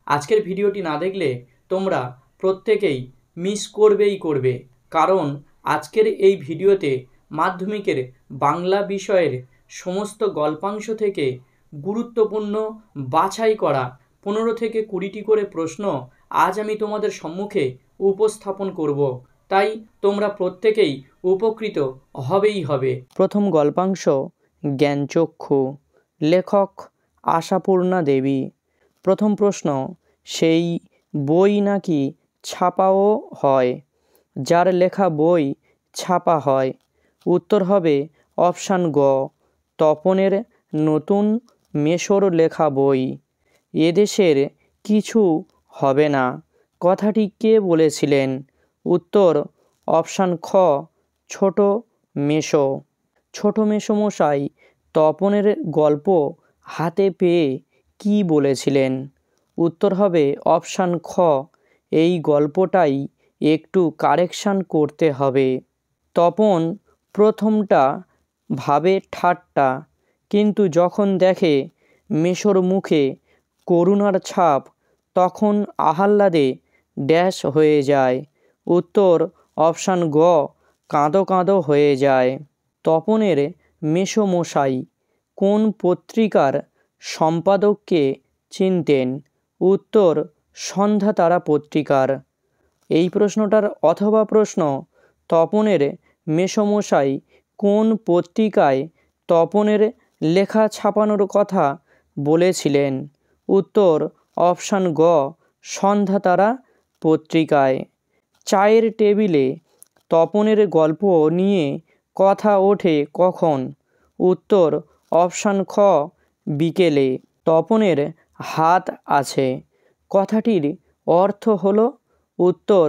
আজকের ভিডিওটি না দেখলে তোমরা প্রত্যেকেই মিস করবে, কারণ আজকের এই ভিডিওতে মাধ্যমিকের বাংলা বিষয়ের সমস্ত গল্পাংশ থেকে গুরুত্বপূর্ণ বাছাই করা 15 থেকে 20টি করে প্রশ্ন আজ আমি তোমাদের সম্মুখে উপস্থাপন করব। তাই তোমরা প্রত্যেকেই উপকৃত হবে। প্রথম গল্পাংশ জ্ঞানচক্ষু, লেখক আশাপূর্ণা দেবী। প্রথম প্রশ্ন, সেই বই নাকি ছাপাও হয়? যার লেখা বই ছাপা হয়? উত্তর হবে অপশান গ, তপনের নতুন মেশোর লেখা বই। এদেশের কিছু হবে না কথাটি কে বলেছিলেন? উত্তর অপশান খ, ছোট মেশো। ছোট মেশোমশাই তপনের গল্প হাতে পেয়ে কি বলেছিলেন? উত্তর হবে অপশান খ, এই গল্পটাই একটু কারেকশান করতে হবে। তপন প্রথমটা ভাবে ঠাট্টা, কিন্তু যখন দেখে মেশোর মুখে করুণার ছাপ তখন আহ্লাদে ড্যাশ হয়ে যায়। উত্তর অপশান গ, কাঁদো কাঁদো হয়ে যায়। তপনের মেশোমশাই কোন পত্রিকার সম্পাদককে চিনতেন? উত্তর সন্ধ্যাতারা পত্রিকার। এই প্রশ্নটার অথবা প্রশ্ন, তপনের মেশোমশাই কোন পত্রিকায় তপনের লেখা ছাপানোর কথা বলেছিলেন? উত্তর অপশান গ, সন্ধ্যাতারা পত্রিকায়। চায়ের টেবিলে তপনের গল্প নিয়ে কথা ওঠে কখন? উত্তর অপশান খ, বিকেলে। তপনের হাত আছে কথাটির অর্থ হল? উত্তর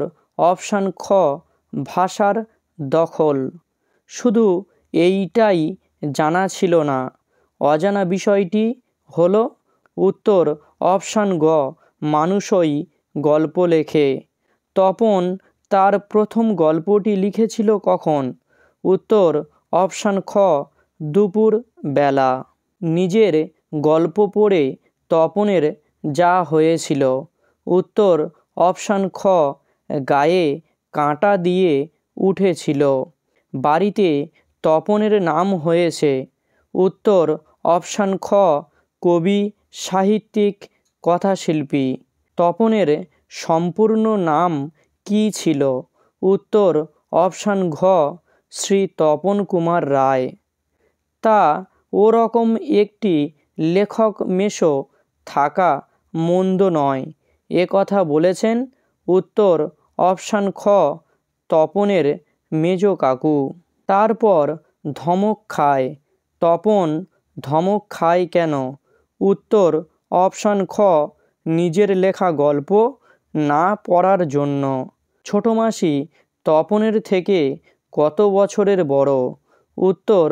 অপশান খ, ভাষার দখল। শুধু এইটাই জানা ছিল না, অজানা বিষয়টি হল? উত্তর অপশান গ, মানুষই গল্প লেখে। তপন তার প্রথম গল্পটি লিখেছিল কখন? উত্তর অপশান খ, দুপুর বেলা। নিজের গল্প পড়ে তপনের যা হয়েছিল? উত্তর অপশান খ, গায়ে কাঁটা দিয়ে উঠেছিল। বাড়িতে তপনের নাম হয়েছে? উত্তর অপশান খ, কবি, সাহিত্যিক, কথাশিল্পী। তপনের সম্পূর্ণ নাম কী ছিল? উত্তর অপশান ঘ, শ্রী তপন কুমার রায়। তা ওরকম একটি লেখক মেশো থাকা মন্দ নয়, এ কথা বলেছেন? উত্তর অপশান খ, তপনের মেজো কাকু। তারপর ধমক খায়, তপন ধমক খায় কেন? উত্তর অপশান খ, নিজের লেখা গল্প না পড়ার জন্য। ছোট মাসি তপনের থেকে কত বছরের বড়? উত্তর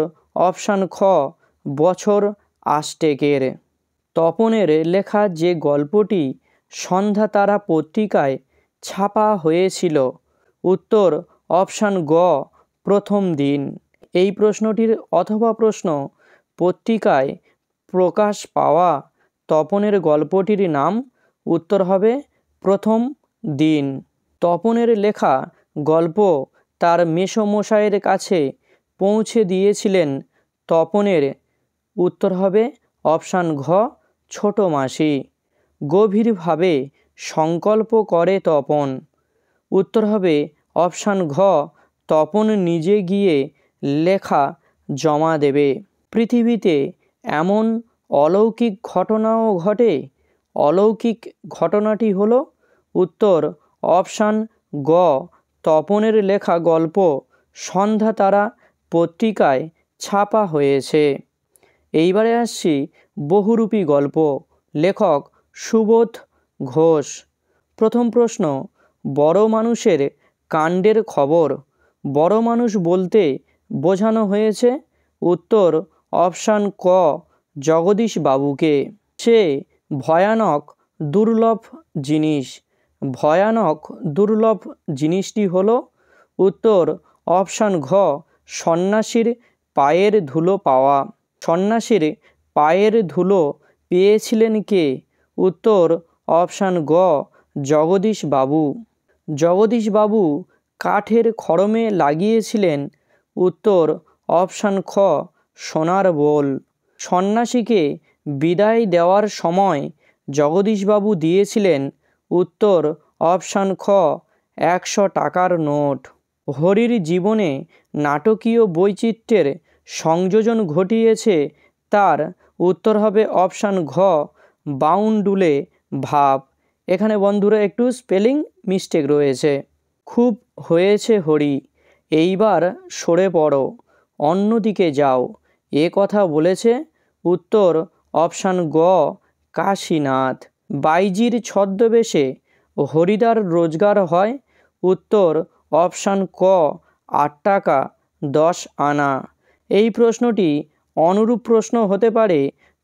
অপশান খ, বছর 8 তপনের লেখা যে গল্পটি সন্ধ্যাতারা পত্রিকায় ছাপা হয়েছিল? উত্তর অপশান গ, প্রথম দিন। এই প্রশ্নটির অথবা প্রশ্ন, পত্রিকায় প্রকাশ পাওয়া তপনের গল্পটির নাম? উত্তর হবে প্রথম দিন। তপনের লেখা গল্প তার মেশোমশাইয়ের কাছে পৌঁছে দিয়েছিলেন তপনের? উত্তর হবে অপশান ঘ, ছোট মাসি। গভীরভাবে সংকল্প করে তপন? উত্তর হবে অপশান ঘ, তপন নিজে গিয়ে লেখা জমা দেবে। পৃথিবীতে এমন অলৌকিক ঘটনাও ঘটে? অলৌকিক ঘটনাটি হল? উত্তর অপশান গ, তপনের লেখা গল্প সন্ধ্যাতারা পত্রিকায় ছাপা হয়েছে। এইবারে আসছি বহুরূপী গল্প, লেখক সুবোধ ঘোষ। প্রথম প্রশ্ন, বড় মানুষের কাণ্ডের খবর বড় মানুষ বলতে বোঝানো হয়েছে? উত্তর অপশান ক, জগদীশ বাবুকে। সে ভয়ানক দুর্লভ জিনিস, ভয়ানক দুর্লভ জিনিসটি হল? উত্তর অপশান ঘ, সন্ন্যাসীর পায়ের ধুলো পাওয়া। সন্ন্যাসীর পায়ের ধুলো পেয়েছিলেন কে? উত্তর অপশান গ জগদীশ বাবু। জগদীশ বাবু কাঠের খড়মে লাগিয়েছিলেন। উত্তর অপশান খ সোনার বোল। সন্ন্যাসীকে বিদায় দেওয়ার সময় জগদীশবাবু দিয়েছিলেন। উত্তর অপশান খ 100 টাকার নোট। হরির জীবনে নাটকীয় বৈচিত্র্যের সংযোজন ঘটিয়েছে তার। উত্তর হবে অপশান ঘ বাউন্ডুলে ভাব। এখানে বন্ধুরা একটু স্পেলিং মিস্টেক রয়েছে। খুব হয়েছে হরি, এইবার সরে পড়ো, অন্যদিকে যাও, এ কথা বলেছে। উত্তর অপশান গ কাশীনাথ। বাইজির ছদ্মবেশে হরিদার রোজগার হয়। উত্তর অপশান ক 8 টাকা 10 আনা। এই প্রশ্নটি অনুরূপ প্রশ্ন হতে পারে।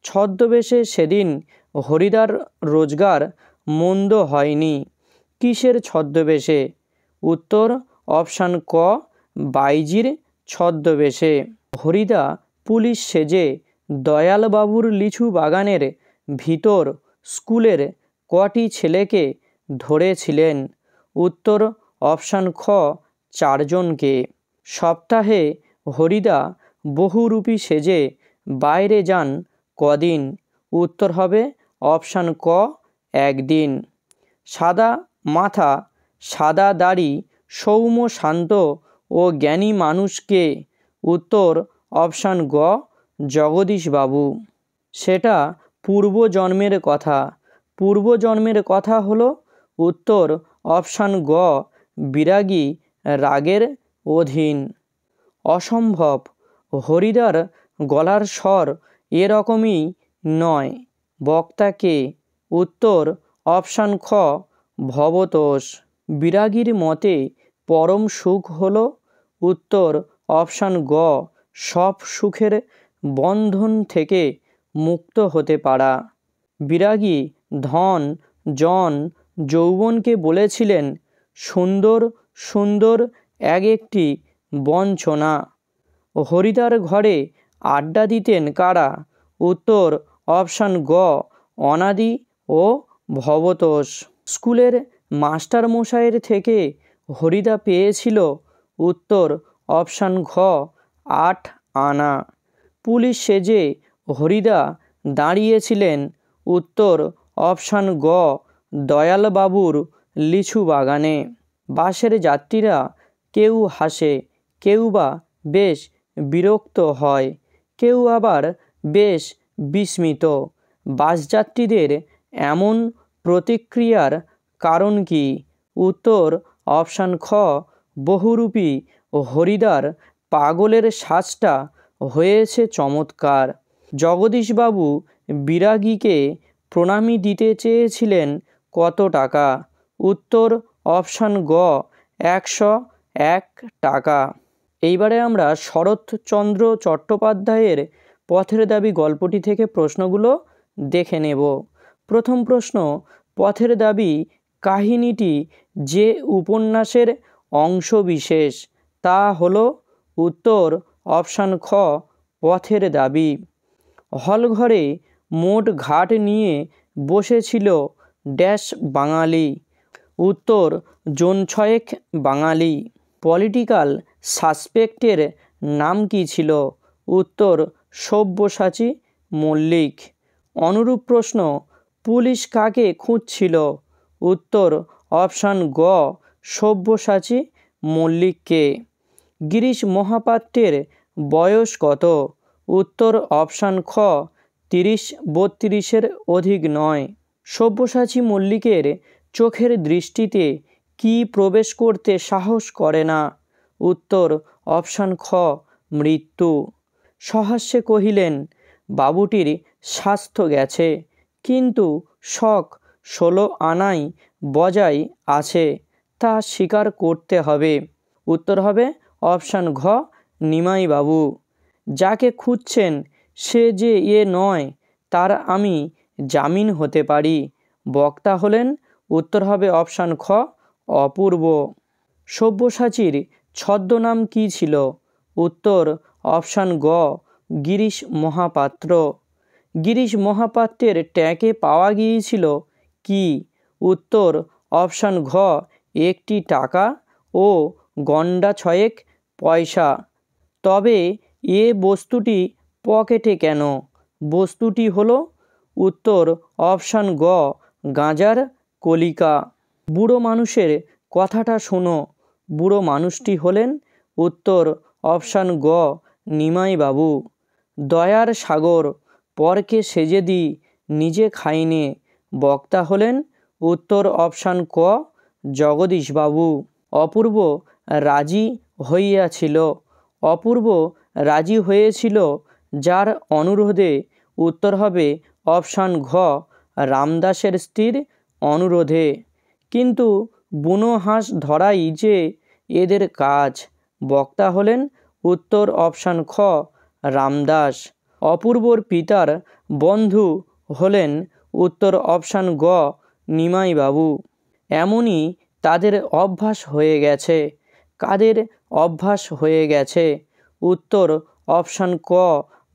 ছদ্মবেশে সেদিন হরিদার রোজগার মন্দ হয়নি। কিসের ছদ্মবেশে? উত্তর অপশান ক বাইজির ছদ্মবেশে। হরিদা পুলিশ সেজে দয়ালবাবুর লিচু বাগানের ভিতর স্কুলের কটি ছেলেকে ধরেছিলেন? উত্তর অপশান খ 4 জনকে। সপ্তাহে হরিদা বহুরূপী সেজে বাইরে যান কদিন? উত্তর হবে অপশান ক 1 দিন। সাদা মাথা সাদা দাড়ি সৌম্য শান্ত ও জ্ঞানী মানুষকে? উত্তর অপশান গ জগদীশবাবু। সেটা পূর্বজন্মের কথা। পূর্বজন্মের কথা হলো? উত্তর অপশান গ বিরাগী রাগের অধীন। অসম্ভব, হরিদার গলার স্বর এরকমই নয়, বক্তা কে? উত্তর অপশান খ ভবতোষ। বিরাগীর মতে পরম সুখ হলো? উত্তর অপশান গ সব সুখের বন্ধন থেকে মুক্ত হতে পারা। বিরাগী ধন জন যৌবনকে বলেছিলেন সুন্দর সুন্দর এক একটি বঞ্চনা। হরিদার ঘরে আড্ডা দিতেন কারা? উত্তর অপশান গ অনাদি ও ভবতোষ। স্কুলের মাস্টারমশাইয়ের থেকে হরিদা পেয়েছিল? উত্তর অপশান ঘ 8 আনা। পুলিশ সেজে হরিদা দাঁড়িয়েছিলেন? উত্তর অপশান গ দয়ালবাবুর লিচু বাগানে। বাসের যাত্রীরা কেউ হাসে, কেউ বা বেশ বিরক্ত হয়, কেউ আবার বেশ বিস্মিত। বাসযাত্রীদের এমন প্রতিক্রিয়ার কারণ কি? উত্তর অপশান খ বহুরূপী হরিদার পাগলের সাজটা হয়েছে চমৎকার। জগদীশবাবু বিরাগীকে প্রণামী দিতে চেয়েছিলেন কত টাকা? উত্তর অপশান গ 101 টাকা। এইবারে আমরা শরৎচন্দ্র চট্টোপাধ্যায়ের পথের দাবি গল্পটি থেকে প্রশ্নগুলো দেখে নেব। প্রথম প্রশ্ন, পথের দাবি কাহিনীটি যে উপন্যাসের অংশবিশেষ তা হলো? উত্তর অপশান খ পথের দাবি। হলঘরে মোট ঘাট নিয়ে বসেছিল ড্যাশ বাঙালি? উত্তর জন 6 বাঙালি। পলিটিক্যাল সাসপেক্টের নাম কি ছিল? উত্তর সব্যসাচী মল্লিক। অনুরূপ প্রশ্ন, পুলিশ কাকে খুঁজছিল? উত্তর অপশান গ সব্যসাচী মল্লিককে। গিরিশ মহাপাত্রের বয়স কত? উত্তর অপশান খ 30-32-এর অধিক নয়। সব্যসাচী মল্লিকের চোখের দৃষ্টিতে কি প্রবেশ করতে সাহস করে না? উত্তর অপশান খ মৃত্যু। সহাস্যে কহিলেন, বাবুটির স্বাস্থ্য গেছে, কিন্তু শখ 16 আনাই বজায় আছে, তা স্বীকার করতে হবে। উত্তর হবে অপশান ঘ নিমাইবাবু। যাকে খুঁজছেন সে যে এ নয় তার আমি জামিন হতে পারি। বক্তা হলেন? উত্তর হবে অপশান খ অপূর্ব। সব্যসাচীর ছদ্মনাম কী ছিল? উত্তর অপশান গ গিরিশ মহাপাত্র। গিরিশ মহাপাত্রের ট্যাঁকে পাওয়া গিয়েছিল কি? উত্তর অপশান ঘ, একটি টাকা ও গন্ডা 6 পয়সা। তবে এ বস্তুটি পকেটে কেন? বস্তুটি হলো উত্তর অপশান গ, গাঁজার কলিকা। বুড়ো মানুষের কথাটা শোনো। বুড়ো মানুষটি হলেন উত্তর অপশান গ, নিমাইবাবু। দয়ার সাগর, পরকে সেজে দি, নিজে খাইনে। বক্তা হলেন উত্তর অপশান ক, জগদীশবাবু। অপূর্ব রাজি হইয়াছিল। অপূর্ব রাজি হয়েছিল যার অনুরোধে? উত্তর হবে অপশান ঘ, রামদাসের স্ত্রীর অনুরোধে। কিন্তু বুনো হাঁস ধরাই যে এদের কাজ। বক্তা হলেন উত্তর অপশান খ, রামদাস। অপূর্বর পিতার বন্ধু হলেন উত্তর অপশান গ, নিমাইবাবু। এমনই তাদের অভ্যাস হয়ে গেছে। কাদের অভ্যাস হয়ে গেছে? উত্তর অপশান ক,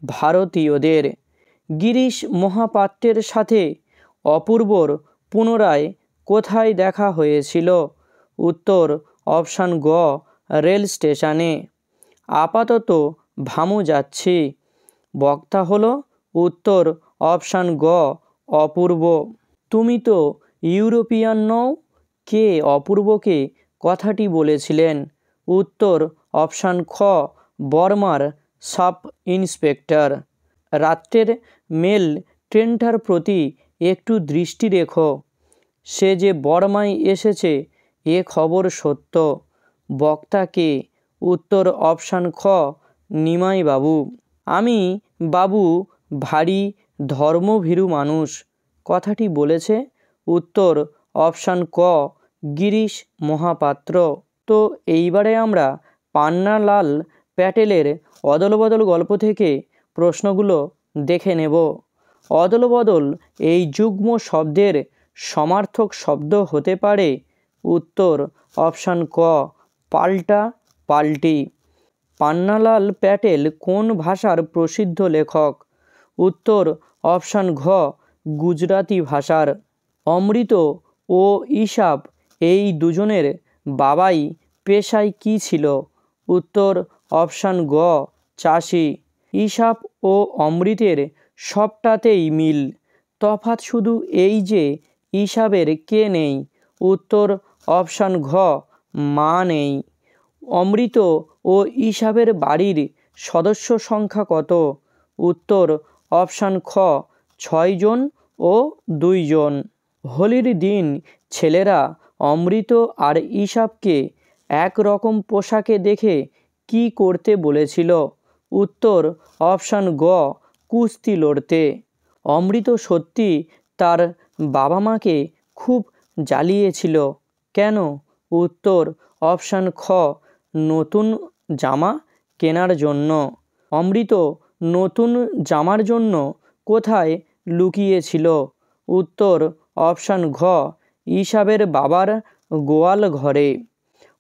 ভারতীয়দের। গিরিশ মহাপাত্রের সাথে অপূর্বর পুনরায় কোথায় দেখা হয়েছিল? উত্তর অপশান গ, রেল স্টেশনে। আপাতত ভামু যাচ্ছি। বক্তা হলো উত্তর অপশান গ, অপূর্ব। তুমি তো ইউরোপিয়ান নও, কে অপূর্বকে কথাটি বলেছিলেন? উত্তর অপশান খ, বর্মার সাব ইন্সপেক্টর। রাত্রের মেল ট্রেনটার প্রতি একটু দৃষ্টি রেখো। সে যে বর্মায় এসেছে এ খবর সত্য। বক্তা কে? উত্তর অপশান খ, নিমাইবাবু। আমি বাবু ভারী ধর্মভীরু মানুষ, কথাটি বলেছে উত্তর অপশান ক, গিরিশ মহাপাত্র। তো এইবারে আমরা পান্নালাল প্যাটেলের অদলবদল গল্প থেকে প্রশ্নগুলো দেখে নেব। অদলবদল এই যুগ্ম শব্দের সমার্থক শব্দ হতে পারে? উত্তর অপশান ক, পাল্টা পাল্টি। পান্নালাল প্যাটেল কোন ভাষার প্রসিদ্ধ লেখক? উত্তর অপশান ঘ, গুজরাটি ভাষার। অমৃত ও ঈশাপ এই দুজনের বাবাই পেশায় কী ছিল? উত্তর অপশান গ, চাষি। ঈশাপ ও অমৃতের সবটাতেই মিল, তফাৎ শুধু এই যে ঈশাপের কে নেই? উত্তর অপশান ঘ, মা নেই। অমৃত ও ঈশাপের বাড়ির সদস্য সংখ্যা কত? উত্তর অপশান খ, 6 জন ও 2 জন। হোলির দিন ছেলেরা অমৃত আর ঈশাপকে একরকম পোশাকে দেখে কি করতে বলেছিল? উত্তর অপশান গ, কুস্তি লড়তে। অমৃত সত্যি তার বাবা মাকে খুব জ্বালিয়েছিল কেন? উত্তর অপশান খ, নতুন জামা কেনার জন্য। অমৃত নতুন জামার জন্য কোথায় লুকিয়েছিল? উত্তর অপশান ঘ, ঈশাপের বাবার গোয়াল ঘরে।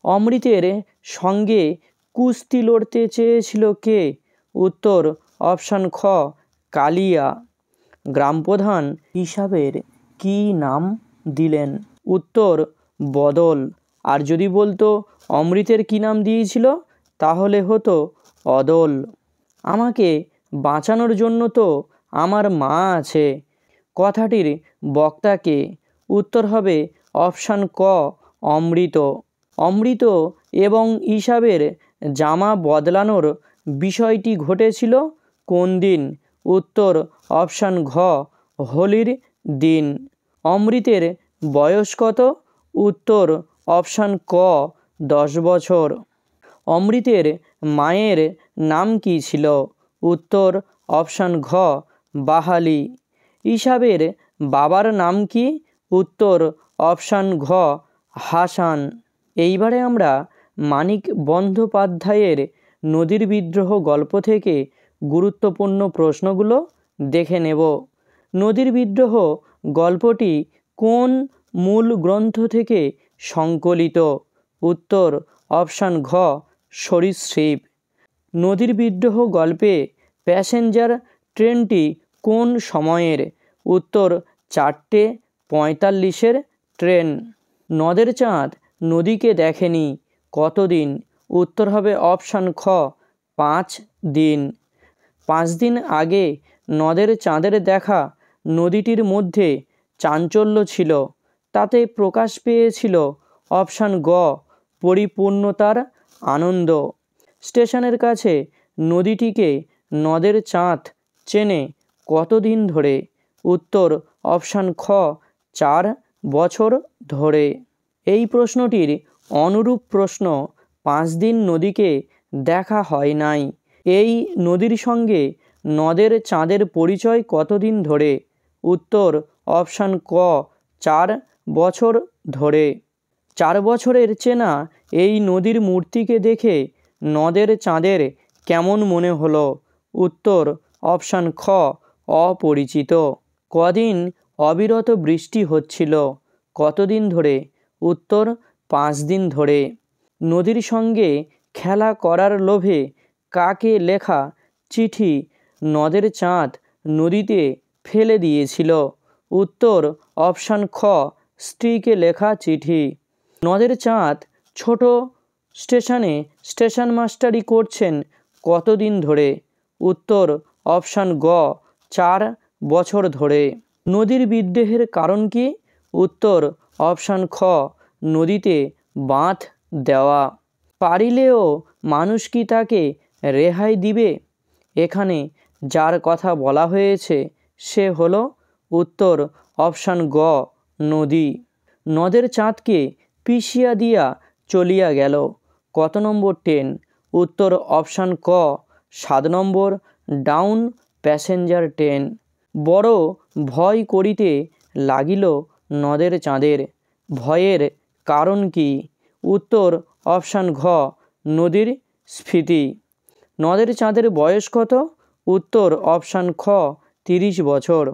অমৃতের সঙ্গে কুস্তি লড়তে চেয়েছিল কে? উত্তর অপশান খ, কালিয়া। গ্রামপ্রধান ঈশাপের কী নাম দিলেন? উত্তর বদল। আর যদি বলতো অমৃতের কী নাম দিয়েছিল তাহলে হতো অদল। আমাকে বাঁচানোর জন্য তো আমার মা আছে, কথাটির বক্তা কে? উত্তর হবে অপশান ক, অমৃত। অমৃত এবং ঈশাপের জামা বদলানোর বিষয়টি ঘটেছিল কোন দিন? উত্তর অপশান ঘ, হোলির দিন। অমৃতের বয়স কত? উত্তর অপশান ক, 10 বছর। অমৃতের মায়ের নাম কী ছিল? উত্তর অপশান ঘ, বাহালি। ঈশাপের বাবার নাম কি? উত্তর অপশান ঘ, হাসান। এইবারে আমরা মানিক বন্দ্যোপাধ্যায়ের নদীর বিদ্রোহ গল্প থেকে গুরুত্বপূর্ণ প্রশ্নগুলো দেখে নেব। নদীর বিদ্রোহ গল্পটি কোন মূল গ্রন্থ থেকে সংকলিত? উত্তর অপশান ঘ, সরীসৃপ। নদীর বিদ্রোহ গল্পে প্যাসেঞ্জার ট্রেনটি কোন সময়ের? উত্তর 4টে 45-এর ট্রেন। নদের চাঁদ নদীকে দেখেনি কতদিন? উত্তর হবে অপশান খ 5 দিন। 5 দিন আগে নদের চাঁদের দেখা নদীটির মধ্যে চাঞ্চল্য ছিল, তাতে প্রকাশ পেয়েছিল অপশান গ পরিপূর্ণতার আনন্দ। স্টেশনের কাছে নদীটিকে নদের চাঁদ চেনে কতদিন ধরে? উত্তর অপশান খ 4 বছর ধরে। এই প্রশ্নটির অনুরূপ প্রশ্ন 5 দিন নদীকে দেখা হয় নাই। এই নদীর সঙ্গে নদের চাঁদের পরিচয় কতদিন ধরে? উত্তর অপশান ক 4 বছর ধরে। 4 বছরের চেনা এই নদীর মূর্তিকে দেখে নদের চাঁদের কেমন মনে হলো? উত্তর অপশান খ অপরিচিত। কদিন অবিরত বৃষ্টি হচ্ছিল? কতদিন ধরে? উত্তর 5 দিন ধরে। নদীর সঙ্গে খেলা করার লোভে কাকে লেখা চিঠি নদের চাঁদ নদীতে ফেলে দিয়েছিল? উত্তর অপশান খ স্ত্রীকে লেখা চিঠি। নদের চাঁদ ছোট স্টেশনে স্টেশন মাস্টারি করছেন কতদিন ধরে? উত্তর অপশান গ 4 বছর ধরে। নদীর বিদ্রোহের কারণ কি? উত্তর অপশান খ নদীতে বাঁধ দেওয়া। পারিলেও মানুষ কি তাকে রেহাই দিবে? এখানে যার কথা বলা হয়েছে সে হলো উত্তর অপশান গ নদী। নদের চাঁদকে পিষিয়া দিয়া চলিয়া গেল কত নম্বর ট্রেন? উত্তর অপশান ক 7 নম্বর ডাউন প্যাসেঞ্জার ট্রেন। বড় ভয় করিতে লাগিল নদের চাঁদের, ভয়ের কারণ কি? উত্তর অপশান ঘ নদীর স্ফীতি। নদের চাঁদের বয়স কত? উত্তর অপশান খ 30 বছর।